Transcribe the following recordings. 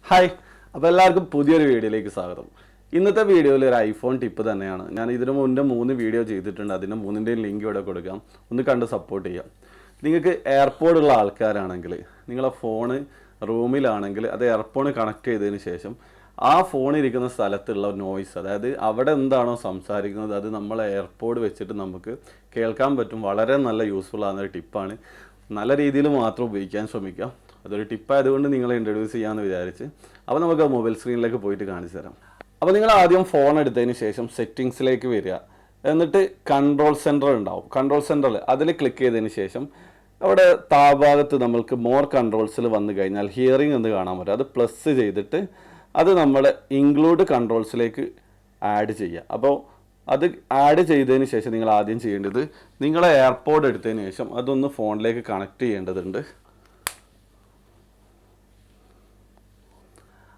Hi, അപ്പോൾ എല്ലാവർക്കും പുതിയൊരു വീഡിയോയിലേക്ക് സ്വാഗതം. ഇന്നത്തെ വീഡിയോയിൽ ഒരു ഐഫോൺ ടിപ്പ് തന്നെയാണ്. ഞാൻ ഇതിനു മുന്നേ 3 വീഡിയോ ചെയ്തിട്ടുണ്ട്. അതിൻ്റെ 3ൻ്റെയും ലിങ്ക് ഇവിടെ കൊടുക്കാം, ഒന്ന് കണ്ട് സപ്പോർട്ട് ചെയ്യാം. നിങ്ങൾക്ക് എയർപോഡ് ഉള്ള ആൾക്കാരാണെങ്കിൽ നിങ്ങളെ ഫോണ് റൂമിലാണെങ്കിൽ അത് എയർപോഡ് കണക്ട് ചെയ്തതിന് ശേഷം ആ ഫോൺ ഇരിക്കുന്ന സ്ഥലത്തുള്ള നോയ്സ്, അതായത് അവിടെ എന്താണോ സംസാരിക്കുന്നത് അത് നമ്മളെ എയർപോഡ് വെച്ചിട്ട് നമുക്ക് കേൾക്കാൻ പറ്റും. വളരെ നല്ല യൂസ്ഫുൾ ആകുന്നൊരു ടിപ്പാണ്. നല്ല രീതിയിൽ മാത്രം ഉപയോഗിക്കാൻ ശ്രമിക്കാം. അതൊരു ടിപ്പായതുകൊണ്ട് നിങ്ങളെ ഇൻട്രൊഡ്യൂസ് ചെയ്യാമെന്ന് വിചാരിച്ച്. അപ്പോൾ നമുക്ക് മൊബൈൽ സ്ക്രീനിലേക്ക് പോയിട്ട് കാണിച്ചു തരാം. അപ്പോൾ നിങ്ങൾ ആദ്യം ഫോൺ എടുത്തതിന് ശേഷം സെറ്റിങ്സിലേക്ക് വരിക. എന്നിട്ട് കൺട്രോൾ സെൻറ്റർ ഉണ്ടാവും. കൺട്രോൾ സെൻറ്ററിൽ അതിൽ ക്ലിക്ക് ചെയ്തതിന് ശേഷം അവിടെ താഴ്ഭാഗത്ത് നമ്മൾക്ക് മോർ കൺട്രോൾസിൽ വന്നു കഴിഞ്ഞാൽ ഹിയറിംഗ് എന്ന് കാണാൻ പറ്റും. അത് പ്ലസ് ചെയ്തിട്ട് അത് നമ്മൾ ഇൻക്ലൂഡ് കൺട്രോൾസിലേക്ക് ആഡ് ചെയ്യുക. അപ്പോൾ അത് ആഡ് ചെയ്തതിന് ശേഷം നിങ്ങൾ ആദ്യം ചെയ്യേണ്ടത് നിങ്ങളെ എയർപോഡ് എടുത്തതിന് ശേഷം അതൊന്ന് ഫോണിലേക്ക് കണക്ട് ചെയ്യേണ്ടതുണ്ട്.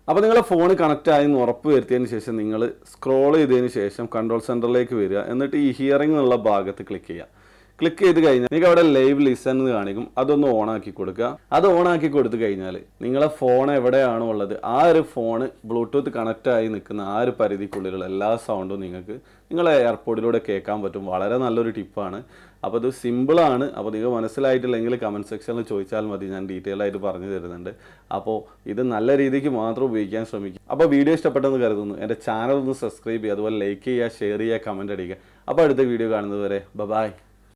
അപ്പോൾ നിങ്ങളുടെ ഫോൺ കണക്റ്റ് ആയി എന്ന് ഉറപ്പ് വരുത്തിയതിന് ശേഷം നിങ്ങൾ സ്ക്രോൾ ചെയ്തതിന് ശേഷം കൺട്രോൾ സെൻറ്ററിലേക്ക് വരിക. എന്നിട്ട് ഈ ഹിയറിംഗ് എന്നുള്ള ഭാഗത്ത് ക്ലിക്ക് ചെയ്യുക. ക്ലിക്ക് ചെയ്ത് കഴിഞ്ഞാൽ നിങ്ങൾക്ക് അവിടെ ലൈവ് ലിസൺ എന്ന് കാണിക്കും. അതൊന്ന് ഓണാക്കി കൊടുക്കുക. അത് ഓണാക്കി കൊടുത്തു കഴിഞ്ഞാൽ നിങ്ങളെ ഫോൺ എവിടെയാണോ ഉള്ളത് ആ ഒരു ഫോണ് ബ്ലൂടൂത്ത് കണക്റ്റ് ആയി നിൽക്കുന്ന ആ ഒരു പരിധിക്കുള്ളിലുള്ള എല്ലാ സൗണ്ടും നിങ്ങൾക്ക് നിങ്ങളെ എയർപോഡിലൂടെ കേൾക്കാൻ പറ്റും. വളരെ നല്ലൊരു ടിപ്പാണ്. അപ്പോൾ ഇത് സിമ്പിളാണ്. അപ്പോൾ നിങ്ങൾ മനസ്സിലായിട്ടില്ലെങ്കിൽ കമൻറ്റ് സെക്ഷനിൽ ചോദിച്ചാൽ മതി, ഞാൻ ഡീറ്റെയിൽ ആയിട്ട് പറഞ്ഞു തരുന്നുണ്ട്. അപ്പോൾ ഇത് നല്ല രീതിക്ക് മാത്രം ഉപയോഗിക്കാൻ ശ്രമിക്കും. അപ്പോൾ വീഡിയോ ഇഷ്ടപ്പെട്ടെന്ന് കരുതുന്നു. എൻ്റെ ചാനൽ ഒന്ന് സബ്സ്ക്രൈബ് ചെയ്യുക, അതുപോലെ ലൈക്ക് ചെയ്യുക, ഷെയർ ചെയ്യുക, കമൻറ്റ് അടിക്കുക. അപ്പോൾ അടുത്ത വീഡിയോ കാണുന്നത് വരെ ബൈ.